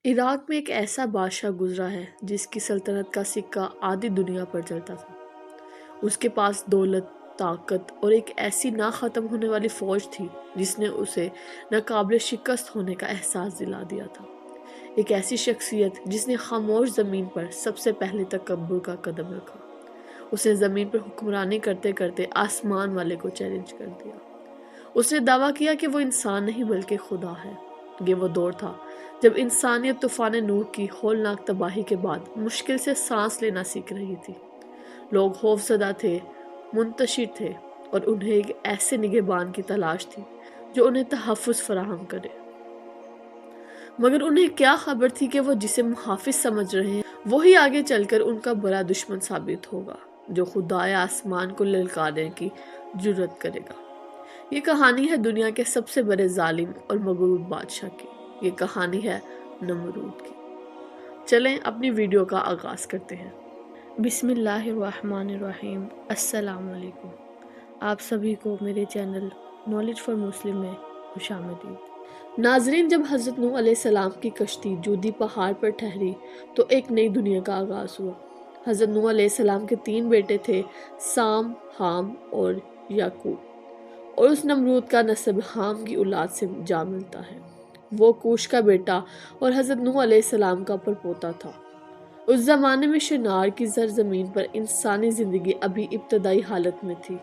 عراق میں ایک ایسا بادشاہ گزرا ہے جس کی سلطنت کا سکہ آدھی دنیا پر چلتا تھا۔ اس کے پاس دولت، طاقت اور ایک ایسی نہ ختم ہونے والی فوج تھی جس نے اسے ناقابل شکست ہونے کا احساس دلا دیا تھا۔ ایک ایسی شخصیت جس نے خاموش زمین پر سب سے پہلے تکبر کا قدم رکھا۔ اس نے زمین پر حکمرانی کرتے کرتے آسمان والے کو چیلنج کر دیا۔ اس نے دعویٰ کیا کہ وہ انسان نہیں بلکہ خدا ہے۔ یہ وہ دور تھا جب انسانیت طوفان نوح کی ہولناک تباہی کے بعد مشکل سے سانس لینا سیکھ رہی تھی۔ لوگ خوف زدہ تھے، منتشر تھے اور انہیں ایک ایسے نگہبان کی تلاش تھی جو انہیں تحفظ فراہم کرے۔ مگر انہیں کیا خبر تھی کہ وہ جسے محافظ سمجھ رہے ہیں وہی آگے چل کر ان کا بڑا دشمن ثابت ہوگا، جو خدائے آسمان کو للکارنے کی جرات کرے گا۔ یہ کہانی ہے دنیا کے سب سے بڑے ظالم اور مغرور بادشاہ کی۔ یہ کہانی ہے نمرود کی۔ چلیں اپنی ویڈیو کا آغاز کرتے ہیں۔ بسم اللہ الرحمن الرحیم۔ السلام علیکم۔ آپ سبھی کو میرے چینل نالج فار مسلم میں خوش آمدید۔ ناظرین، جب حضرت نوح علیہ السلام کی کشتی جودی پہاڑ پر ٹھہری تو ایک نئی دنیا کا آغاز ہوا۔ حضرت نوح علیہ السلام کے 3 بیٹے تھے، سام، حام اور یعقوب، اور اس نمرود کا نسب حام کی اولاد سے جا ملتا ہے۔ وہ کوش کا بیٹا اور حضرت نوح علیہ السلام کا پرپوتا تھا۔ اس زمانے میں شنار کی زرزمین پر انسانی زندگی ابھی ابتدائی حالت میں تھی۔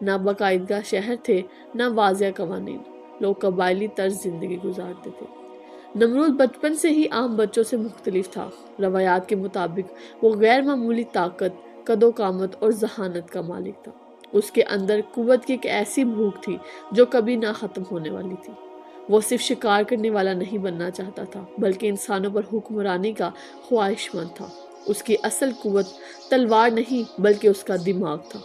نہ باقاعدہ شہر تھے، نہ واضح قوانین۔ لوگ قبائلی طرز زندگی گزارتے تھے۔ نمرود بچپن سے ہی عام بچوں سے مختلف تھا۔ روایات کے مطابق وہ غیر معمولی طاقت، قد و قامت اور ذہانت کا مالک تھا۔ اس کے اندر قوت کی ایک ایسی بھوک تھی جو کبھی نہ ختم ہونے والی تھی۔ وہ صرف شکار کرنے والا نہیں بننا چاہتا تھا بلکہ انسانوں پر حکمرانی کا خواہش مند تھا۔ اس کی اصل قوت تلوار نہیں بلکہ اس کا دماغ تھا۔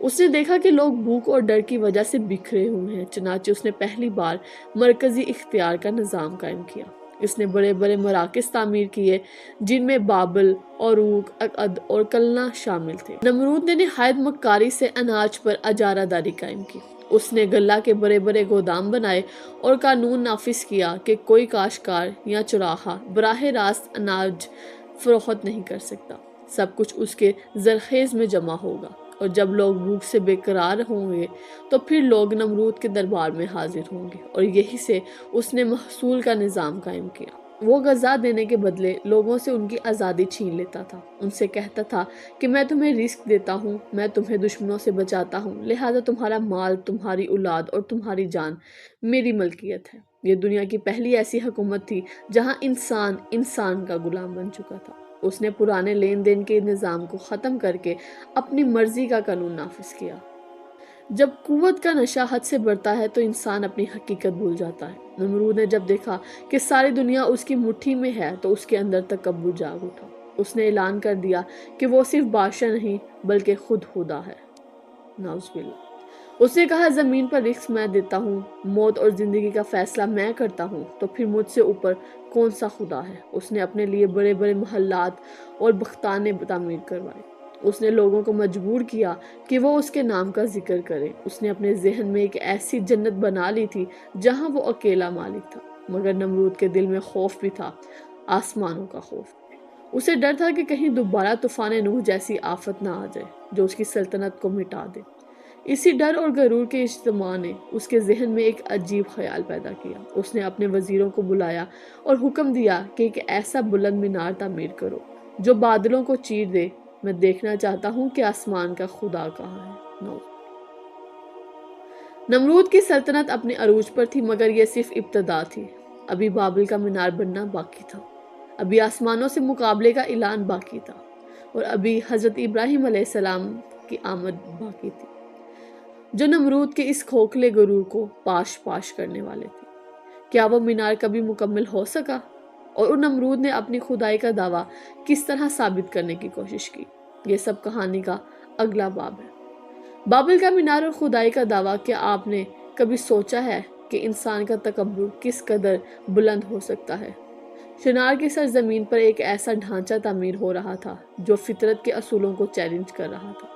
اس نے دیکھا کہ لوگ بھوک اور ڈر کی وجہ سے بکھرے ہوئے ہیں، چنانچہ اس نے پہلی بار مرکزی اختیار کا نظام قائم کیا۔ اس نے بڑے بڑے مراکز تعمیر کیے جن میں بابل، عروق، عقد اور کلنا شامل تھے۔ نمرود نے نہایت مکاری سے اناج پر اجارہ داری قائم کی۔ اس نے غلہ کے بڑے بڑے گودام بنائے اور قانون نافذ کیا کہ کوئی کاشتکار یا چراغا براہ راست اناج فروخت نہیں کر سکتا۔ سب کچھ اس کے ذخیرے میں جمع ہوگا، اور جب لوگ بھوک سے بے قرار ہوں گے تو پھر لوگ نمرود کے دربار میں حاضر ہوں گے، اور یہی سے اس نے محصول کا نظام قائم کیا۔ وہ غذا دینے کے بدلے لوگوں سے ان کی آزادی چھین لیتا تھا۔ ان سے کہتا تھا کہ میں تمہیں رزق دیتا ہوں، میں تمہیں دشمنوں سے بچاتا ہوں، لہذا تمہارا مال، تمہاری اولاد اور تمہاری جان میری ملکیت ہے۔ یہ دنیا کی پہلی ایسی حکومت تھی جہاں انسان انسان کا غلام بن چکا تھا۔ اس نے پرانے لین دین کے نظام کو ختم کر کے اپنی مرضی کا قانون نافذ کیا۔ جب قوت کا نشہ حد سے بڑھتا ہے تو انسان اپنی حقیقت بھول جاتا ہے۔ نمرود نے جب دیکھا کہ ساری دنیا اس کی مٹھی میں ہے تو اس کے اندر تکبر جاگ اٹھا۔ اس نے اعلان کر دیا کہ وہ صرف بادشاہ نہیں بلکہ خود خدا ہے۔ نعوذ باللہ۔ اس نے کہا، زمین پر رزق میں دیتا ہوں، موت اور زندگی کا فیصلہ میں کرتا ہوں، تو پھر مجھ سے اوپر کون سا خدا ہے؟ اس نے اپنے لیے بڑے بڑے محلات اور بختانے تعمیر کروائے۔ اس نے لوگوں کو مجبور کیا کہ وہ اس کے نام کا ذکر کریں۔ اس نے اپنے ذہن میں ایک ایسی جنت بنا لی تھی جہاں وہ اکیلا مالک تھا۔ مگر نمرود کے دل میں خوف بھی تھا، آسمانوں کا خوف۔ اسے ڈر تھا کہ کہیں دوبارہ طوفان نوح جیسی آفت نہ آ جائے جو اس کی سلطنت کو مٹا دے۔ اسی ڈر اور غرور کے اجتماع نے اس کے ذہن میں ایک عجیب خیال پیدا کیا۔ اس نے اپنے وزیروں کو بلایا اور حکم دیا کہ ایک ایسا بلند مینار تعمیر کرو جو بادلوں کو چیر دے۔ میں دیکھنا چاہتا ہوں کہ آسمان کا خدا کہاں ہے۔ نمرود کی سلطنت اپنے عروج پر تھی، مگر یہ صرف ابتدا تھی۔ ابھی بابل کا مینار بننا باقی تھا، ابھی آسمانوں سے مقابلے کا اعلان باقی تھا، اور ابھی حضرت ابراہیم علیہ السلام کی آمد باقی تھی، جو نمرود کے اس کھوکھلے غرور کو پاش پاش کرنے والے تھے۔ کیا وہ مینار کبھی مکمل ہو سکا؟ اور نمرود نے اپنی خدائی کا دعویٰ کس طرح ثابت کرنے کی کوشش کی؟ یہ سب کہانی کا اگلا باب ہے۔ بابل کا مینار اور خدائی کا دعویٰ۔ کیا آپ نے کبھی سوچا ہے کہ انسان کا تکبر کس قدر بلند ہو سکتا ہے؟ شنار کی سرزمین پر ایک ایسا ڈھانچہ تعمیر ہو رہا تھا جو فطرت کے اصولوں کو چیلنج کر رہا تھا۔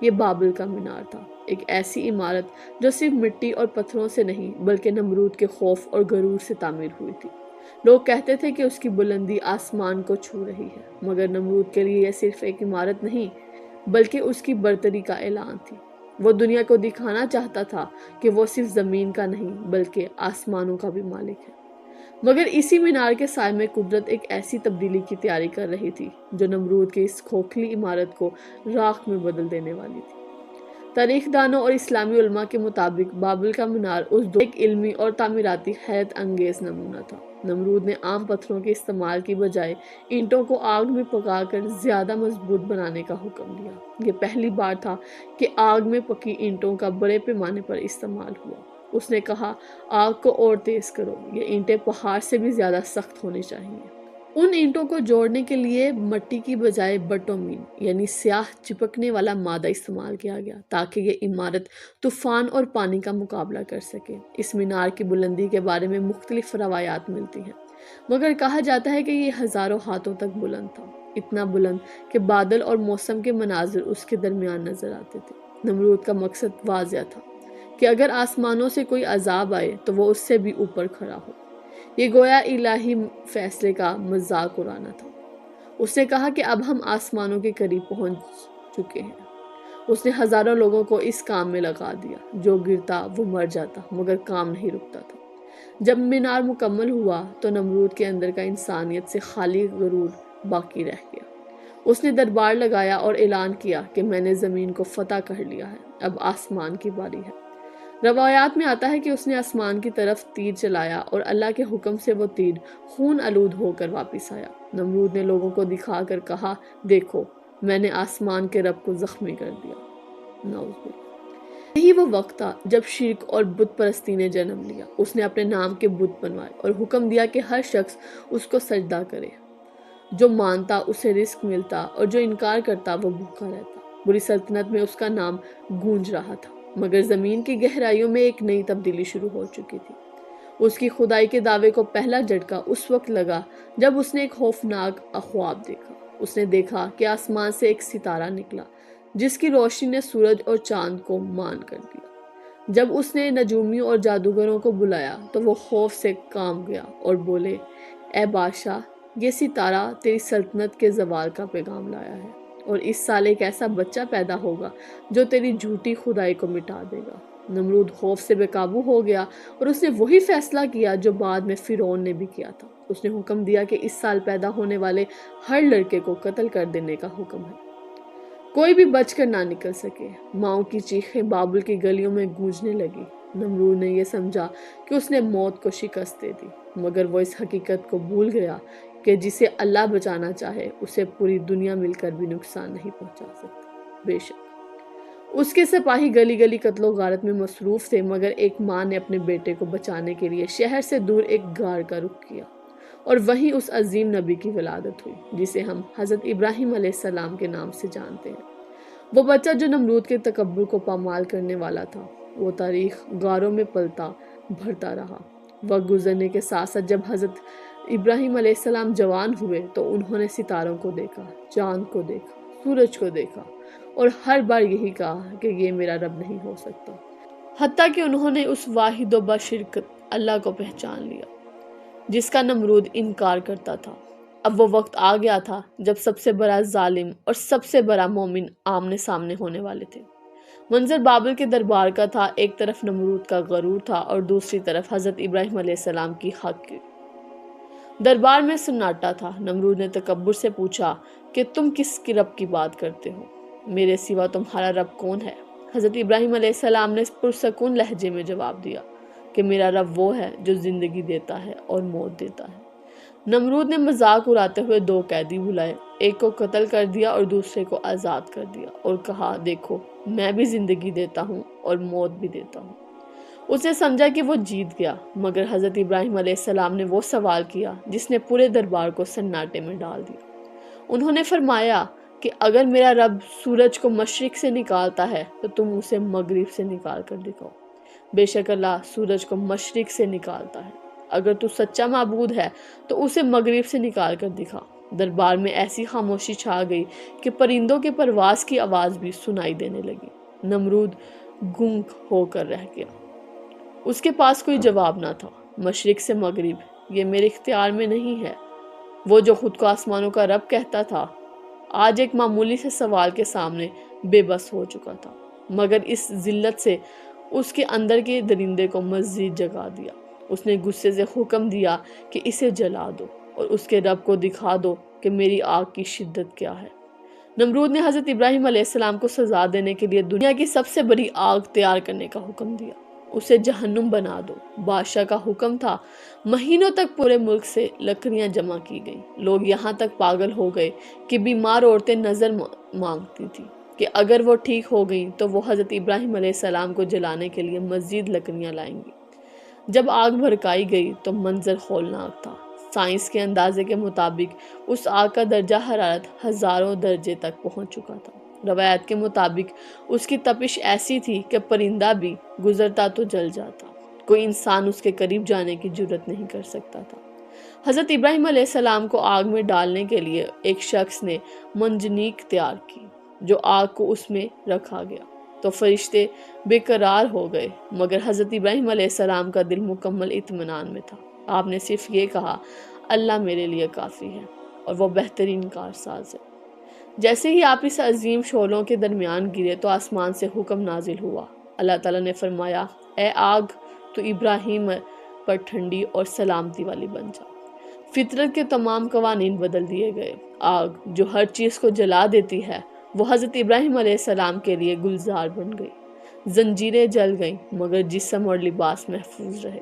یہ بابل کا مینار تھا، ایک ایسی عمارت جو صرف مٹی اور پتھروں سے نہیں بلکہ نمرود کے خوف اور غرور سے تعمیر ہوئی تھی۔ لوگ کہتے تھے کہ اس کی بلندی آسمان کو چھو رہی ہے، مگر نمرود کے لیے یہ صرف ایک عمارت نہیں بلکہ اس کی برتری کا اعلان تھی۔ وہ دنیا کو دکھانا چاہتا تھا کہ وہ صرف زمین کا نہیں بلکہ آسمانوں کا بھی مالک ہے۔ مگر اسی مینار کے سائے میں قدرت ایک ایسی تبدیلی کی تیاری کر رہی تھی جو نمرود کی اس کھوکھلی عمارت کو راکھ میں بدل دینے والی تھی۔ تاریخ دانوں اور اسلامی علماء کے مطابق بابل کا مینار اس دور ایک علمی اور تعمیراتی حیرت انگیز نمونہ تھا۔ نمرود نے عام پتھروں کے استعمال کی بجائے اینٹوں کو آگ میں پکا کر زیادہ مضبوط بنانے کا حکم دیا۔ یہ پہلی بار تھا کہ آگ میں پکی اینٹوں کا بڑے پیمانے پر استعمال ہوا۔ اس نے کہا، آگ کو اور تیز کرو، یہ اینٹیں پہاڑ سے بھی زیادہ سخت ہونی چاہیے۔ ان اینٹوں کو جوڑنے کے لیے مٹی کی بجائے بٹومین یعنی سیاہ چپکنے والا مادہ استعمال کیا گیا تاکہ یہ عمارت طوفان اور پانی کا مقابلہ کر سکے۔ اس مینار کی بلندی کے بارے میں مختلف روایات ملتی ہیں، مگر کہا جاتا ہے کہ یہ ہزاروں ہاتھوں تک بلند تھا، اتنا بلند کہ بادل اور موسم کے مناظر اس کے درمیان نظر آتے تھے۔ نمرود کا مقصد واضح تھا کہ اگر آسمانوں سے کوئی عذاب آئے تو وہ اس سے بھی اوپر کھڑا ہو۔ یہ گویا الہی فیصلے کا مذاق اڑانا تھا۔ اس نے کہا کہ اب ہم آسمانوں کے قریب پہنچ چکے ہیں۔ اس نے ہزاروں لوگوں کو اس کام میں لگا دیا، جو گرتا وہ مر جاتا، مگر کام نہیں رکتا تھا۔ جب مینار مکمل ہوا تو نمرود کے اندر کا انسانیت سے خالی غرور باقی رہ گیا۔ اس نے دربار لگایا اور اعلان کیا کہ میں نے زمین کو فتح کر لیا ہے، اب آسمان کی باری ہے۔ روایات میں آتا ہے کہ اس نے آسمان کی طرف تیر چلایا اور اللہ کے حکم سے وہ تیر خون آلود ہو کر واپس آیا۔ نمرود نے لوگوں کو دکھا کر کہا، دیکھو میں نے آسمان کے رب کو زخمی کر دیا۔ نعوذ باللہ۔ یہی وہ وقت تھا جب شرک اور بت پرستی نے جنم لیا۔ اس نے اپنے نام کے بت بنوائے اور حکم دیا کہ ہر شخص اس کو سجدہ کرے۔ جو مانتا اسے رزق ملتا اور جو انکار کرتا وہ بھوکا رہتا۔ بری سلطنت میں اس کا نام گونج رہا تھا، مگر زمین کی گہرائیوں میں ایک نئی تبدیلی شروع ہو چکی تھی۔ اس کی خدائی کے دعوے کو پہلا جھٹکا اس وقت لگا جب اس نے ایک خوفناک خواب دیکھا۔ اس نے دیکھا کہ آسمان سے ایک ستارہ نکلا جس کی روشنی نے سورج اور چاند کو مان کر دیا۔ جب اس نے نجومیوں اور جادوگروں کو بلایا تو وہ خوف سے کانپ گیا اور بولے، اے بادشاہ، یہ ستارہ تیری سلطنت کے زوال کا پیغام لایا ہے، اور اس سال ایک ایسا بچہ پیدا ہوگا جو تیری جھوٹی خدائی کو مٹا دے گا۔ نمرود خوف سے بے قابو ہو گیا اور اس نے وہی فیصلہ کیا جو بعد میں فرعون نے بھی کیا تھا۔ اس نے حکم دیا کہ اس سال پیدا ہونے والے ہر لڑکے کو قتل کر دینے کا حکم ہے، کوئی بھی بچ کر نہ نکل سکے۔ ماؤں کی چیخیں بابل کی گلیوں میں گونجنے لگی۔ نمرود نے یہ سمجھا کہ اس نے موت کو شکست دے دی، مگر وہ اس حقیقت کو بھول گیا کہ جسے اللہ بچانا چاہے اسے پوری دنیا مل کر بھی نقصان نہیں پہنچا سکتی۔ بے شک اس کے سپاہی گلی گلی قتل و غارت میں مصروف تھے، مگر ایک ماں نے اپنے بیٹے کو بچانے کے لیے شہر سے دور ایک غار کا رخ کیا، اور وہیں اس عظیم نبی کی ولادت ہوئی جسے ہم حضرت ابراہیم علیہ السلام کے نام سے جانتے ہیں۔ وہ بچہ جو نمرود کے تکبر کو پامال کرنے والا تھا، وہ تاریخ غاروں میں پلتا بھرتا رہا۔ وقت گزرنے کے ساتھ ساتھ جب حضرت ابراہیم علیہ السلام جوان ہوئے تو انہوں نے ستاروں کو دیکھا، چاند کو دیکھا، سورج کو دیکھا، اور ہر بار یہی کہا کہ یہ میرا رب نہیں ہو سکتا، حتیٰ کہ انہوں نے اس واحد و بشرکت اللہ کو پہچان لیا جس کا نمرود انکار کرتا تھا۔ اب وہ وقت آ گیا تھا جب سب سے بڑا ظالم اور سب سے بڑا مومن آمنے سامنے ہونے والے تھے۔ منظر بابل کے دربار کا تھا، ایک طرف نمرود کا غرور تھا اور دوسری طرف حضرت ابراہیم علیہ السلام کی حق کی۔ دربار میں سناٹا تھا۔ نمرود نے تکبر سے پوچھا کہ تم کس کی رب کی بات کرتے ہو؟ میرے سوا تمہارا رب کون ہے؟ حضرت ابراہیم علیہ السلام نے پرسکون لہجے میں جواب دیا کہ میرا رب وہ ہے جو زندگی دیتا ہے اور موت دیتا ہے۔ نمرود نے مذاق اڑاتے ہوئے دو قیدی بلائے، ایک کو قتل کر دیا اور دوسرے کو آزاد کر دیا، اور کہا، دیکھو میں بھی زندگی دیتا ہوں اور موت بھی دیتا ہوں۔ اس نے سمجھا کہ وہ جیت گیا، مگر حضرت ابراہیم علیہ السلام نے وہ سوال کیا جس نے پورے دربار کو سناٹے میں ڈال دیا۔ انہوں نے فرمایا کہ اگر میرا رب سورج کو مشرق سے نکالتا ہے تو تم اسے مغرب سے نکال کر دکھاؤ۔ بے شک اللہ سورج کو مشرق سے نکالتا ہے، اگر تو سچا معبود ہے تو اسے مغرب سے نکال کر دکھا۔ دربار میں ایسی خاموشی چھا گئی کہ پرندوں کے پرواز کی آواز بھی سنائی دینے لگی۔ نمرود گنگ ہو کر رہ گیا، اس کے پاس کوئی جواب نہ تھا۔ مشرق سے مغرب یہ میرے اختیار میں نہیں ہے۔ وہ جو خود کو آسمانوں کا رب کہتا تھا، آج ایک معمولی سے سوال کے سامنے بے بس ہو چکا تھا، مگر اس ذلت سے اس کے اندر کے درندے کو مزید جگا دیا۔ اس نے غصے سے حکم دیا کہ اسے جلا دو اور اس کے رب کو دکھا دو کہ میری آگ کی شدت کیا ہے۔ نمرود نے حضرت ابراہیم علیہ السلام کو سزا دینے کے لیے دنیا کی سب سے بڑی آگ تیار کرنے کا حکم دیا۔ اسے جہنم بنا دو۔ بادشاہ کا حکم تھا۔ مہینوں تک پورے ملک سے لکڑیاں جمع کی گئیں۔ لوگ یہاں تک پاگل ہو گئے کہ بیمار عورتیں نظر مانگتی تھیں کہ اگر وہ ٹھیک ہو گئیں تو وہ حضرت ابراہیم علیہ السلام کو جلانے کے لیے مزید لکڑیاں لائیں گی۔ جب آگ بھڑکائی گئی تو منظر ہولناک تھا۔ سائنس کے اندازے کے مطابق اس آگ کا درجہ حرارت ہزاروں درجے تک پہنچ چکا تھا۔ روایت کے مطابق اس کی تپش ایسی تھی کہ پرندہ بھی گزرتا تو جل جاتا۔ کوئی انسان اس کے قریب جانے کی جرات نہیں کر سکتا تھا۔ حضرت ابراہیم علیہ السلام کو آگ میں ڈالنے کے لیے ایک شخص نے منجنیق تیار کی، جو آگ کو اس میں رکھا گیا تو فرشتے بے قرار ہو گئے، مگر حضرت ابراہیم علیہ السلام کا دل مکمل اطمینان میں تھا۔ آپ نے صرف یہ کہا، اللہ میرے لیے کافی ہے اور وہ بہترین کارساز ہے۔ جیسے ہی آپ اس عظیم شعلوں کے درمیان گرے تو آسمان سے حکم نازل ہوا۔ اللہ تعالیٰ نے فرمایا، اے آگ، تو ابراہیم پر ٹھنڈی اور سلامتی والی بن جا۔ فطرت کے تمام قوانین بدل دیے گئے۔ آگ جو ہر چیز کو جلا دیتی ہے، وہ حضرت ابراہیم علیہ السلام کے لیے گلزار بن گئی۔ زنجیریں جل گئیں مگر جسم اور لباس محفوظ رہے۔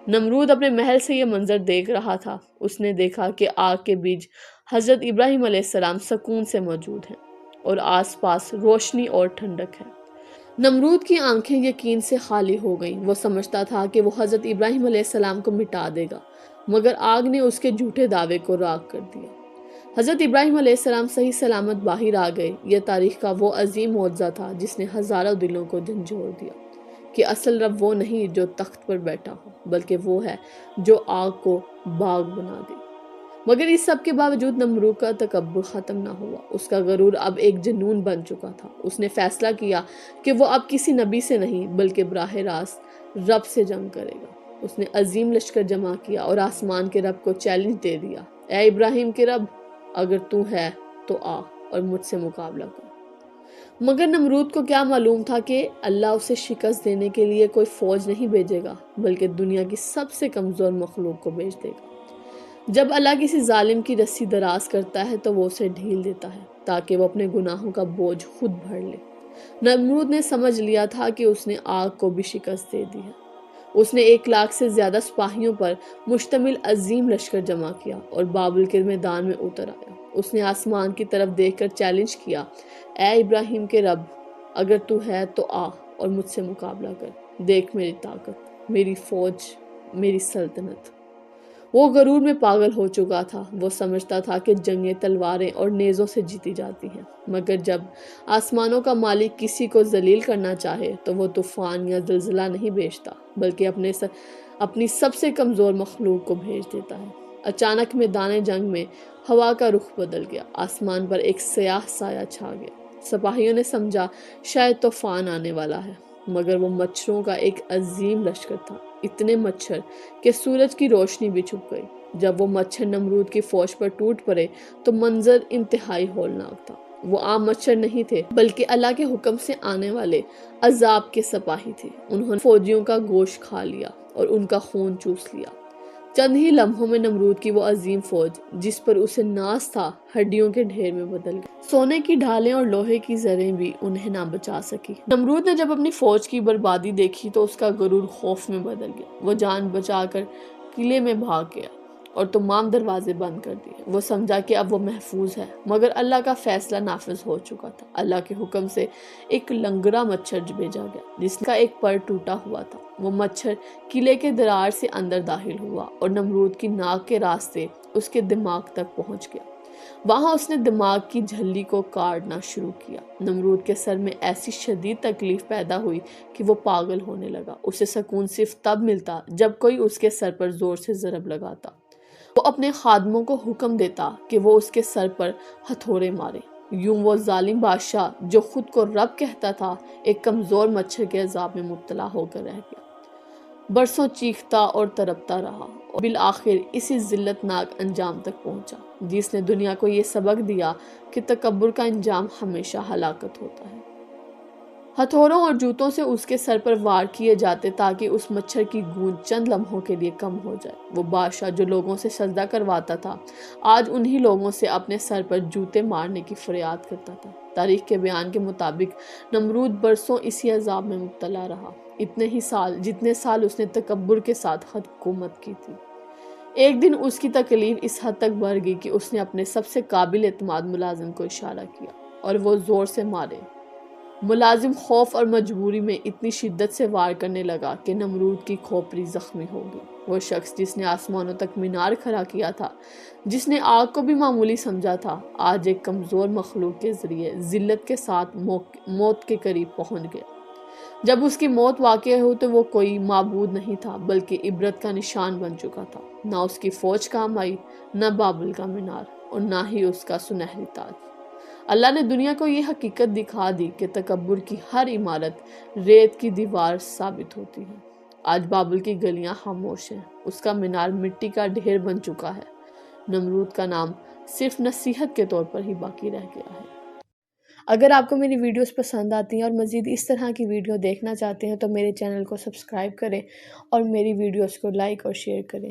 نمرود اپنے محل سے یہ منظر دیکھ رہا تھا۔ اس نے دیکھا کہ آگ کے بیچ حضرت ابراہیم علیہ السلام سکون سے موجود ہیں اور آس پاس روشنی اور ٹھنڈک ہے۔ نمرود کی آنکھیں یقین سے خالی ہو گئیں۔ وہ سمجھتا تھا کہ وہ حضرت ابراہیم علیہ السلام کو مٹا دے گا، مگر آگ نے اس کے جھوٹے دعوے کو راکھ کر دیا۔ حضرت ابراہیم علیہ السلام صحیح سلامت باہر آ گئے۔ یہ تاریخ کا وہ عظیم معجزہ تھا جس نے ہزاروں دلوں کو جھنجھوڑ دیا کہ اصل رب وہ نہیں جو تخت پر بیٹھا ہو، بلکہ وہ ہے جو آگ کو باغ بنا دے۔ مگر اس سب کے باوجود نمرود کا تکبر ختم نہ ہوا۔ اس کا غرور اب ایک جنون بن چکا تھا۔ اس نے فیصلہ کیا کہ وہ اب کسی نبی سے نہیں بلکہ براہ راست رب سے جنگ کرے گا۔ اس نے عظیم لشکر جمع کیا اور آسمان کے رب کو چیلنج دے دیا، اے ابراہیم کے رب، اگر تو ہے تو آ اور مجھ سے مقابلہ کر۔ مگر نمرود کو کیا معلوم تھا کہ اللہ اسے شکست دینے کے لیے کوئی فوج نہیں بھیجے گا، بلکہ دنیا کی سب سے کمزور مخلوق کو بھیج دے گا۔ جب اللہ کسی ظالم کی رسی دراز کرتا ہے تو وہ اسے ڈھیل دیتا ہے تاکہ وہ اپنے گناہوں کا بوجھ خود بھر لے۔ نمرود نے سمجھ لیا تھا کہ اس نے آگ کو بھی شکست دے دی ہے۔ اس نے 1,00,000 سے زیادہ سپاہیوں پر مشتمل عظیم لشکر جمع کیا اور بابل کے میدان میں اتر آیا۔ اس نے آسمان کی طرف دیکھ کر چیلنج کیا، اے ابراہیم کے رب، اگر تو ہے تو آ اور مجھ سے مقابلہ کر۔ دیکھ میری طاقت، میری فوج، میری سلطنت۔ وہ غرور میں پاگل ہو چکا تھا۔ وہ سمجھتا تھا کہ جنگیں تلواریں اور نیزوں سے جیتی جاتی ہیں، مگر جب آسمانوں کا مالک کسی کو ذلیل کرنا چاہے تو وہ طوفان یا زلزلہ نہیں بھیجتا، بلکہ اپنی سب سے کمزور مخلوق کو بھیج دیتا ہے۔ اچانک میدان جنگ میں ہوا کا رخ بدل گیا۔ آسمان پر ایک سیاہ سایہ چھا گیا۔ سپاہیوں نے سمجھا شاید طوفان آنے والا ہے، مگر وہ مچھروں کا ایک عظیم لشکر تھا، اتنے مچھر کہ سورج کی روشنی بھی چھپ گئی۔ جب وہ مچھر نمرود کی فوج پر ٹوٹ پڑے تو منظر انتہائی ہولناک تھا۔ وہ عام مچھر نہیں تھے بلکہ اللہ کے حکم سے آنے والے عذاب کے سپاہی تھے۔ انہوں نے فوجیوں کا گوشت کھا لیا اور ان کا خون چوس لیا۔ چند ہی لمحوں میں نمرود کی وہ عظیم فوج جس پر اسے ناز تھا ہڈیوں کے ڈھیر میں بدل گئی۔ سونے کی ڈھالیں اور لوہے کی زریں بھی انہیں نہ بچا سکی۔ نمرود نے جب اپنی فوج کی بربادی دیکھی تو اس کا غرور خوف میں بدل گیا۔ وہ جان بچا کر قلعے میں بھاگ گیا اور تمام دروازے بند کر دیے۔ وہ سمجھا کہ اب وہ محفوظ ہے، مگر اللہ کا فیصلہ نافذ ہو چکا تھا۔ اللہ کے حکم سے ایک لنگڑا مچھر بھیجا گیا جس کا ایک پر ٹوٹا ہوا تھا۔ وہ مچھر قلعے کے درار سے اندر داخل ہوا اور نمرود کی ناک کے راستے اس کے دماغ تک پہنچ گیا۔ وہاں اس نے دماغ کی جھلی کو کاٹنا شروع کیا۔ نمرود کے سر میں ایسی شدید تکلیف پیدا ہوئی کہ وہ پاگل ہونے لگا۔ اسے سکون صرف تب ملتا جب کوئی اس کے سر پر زور سے ضرب لگاتا۔ وہ اپنے خادموں کو حکم دیتا کہ وہ اس کے سر پر ہتھوڑے مارے۔ یوں وہ ظالم بادشاہ جو خود کو رب کہتا تھا ایک کمزور مچھر کے عذاب میں مبتلا ہو کر رہ گیا۔ برسوں چیختا اور تڑپتا رہا اور بالآخر اسی ذلت ناک انجام تک پہنچا جس نے دنیا کو یہ سبق دیا کہ تکبر کا انجام ہمیشہ ہلاکت ہوتا ہے۔ ہتھوڑوں اور جوتوں سے اس کے سر پر وار کیے جاتے تاکہ اس مچھر کی گونج چند لمحوں کے لیے کم ہو جائے۔ وہ بادشاہ جو لوگوں سے سجدہ کرواتا تھا آج انہی لوگوں سے اپنے سر پر جوتے مارنے کی فریاد کرتا تھا۔ تاریخ کے بیان کے مطابق نمرود برسوں اسی عذاب میں مبتلا رہا، اتنے ہی سال جتنے سال اس نے تکبر کے ساتھ حکومت کی تھی۔ ایک دن اس کی تکلیف اس حد تک بڑھ گئی کہ اس نے اپنے سب سے قابل اعتماد ملازم کو اشارہ کیا اور وہ زور سے مارے۔ ملازم خوف اور مجبوری میں اتنی شدت سے وار کرنے لگا کہ نمرود کی کھوپڑی زخمی ہو گئی۔ وہ شخص جس نے آسمانوں تک مینار کھڑا کیا تھا، جس نے آگ کو بھی معمولی سمجھا تھا، آج ایک کمزور مخلوق کے ذریعے ذلت کے ساتھ موت کے قریب پہنچ گیا۔ جب اس کی موت واقع ہوئی تو وہ کوئی معبود نہیں تھا بلکہ عبرت کا نشان بن چکا تھا۔ نہ اس کی فوج کام آئی، نہ بابل کا مینار، اور نہ ہی اس کا سنہری تاج۔ اللہ نے دنیا کو یہ حقیقت دکھا دی کہ تکبر کی ہر عمارت ریت کی دیوار ثابت ہوتی ہے۔ آج بابل کی گلیاں خاموش ہیں، اس کا مینار مٹی کا ڈھیر بن چکا ہے، نمرود کا نام صرف نصیحت کے طور پر ہی باقی رہ گیا ہے۔ اگر آپ کو میری ویڈیوز پسند آتی ہیں اور مزید اس طرح کی ویڈیو دیکھنا چاہتے ہیں تو میرے چینل کو سبسکرائب کریں اور میری ویڈیوز کو لائک اور شیئر کریں۔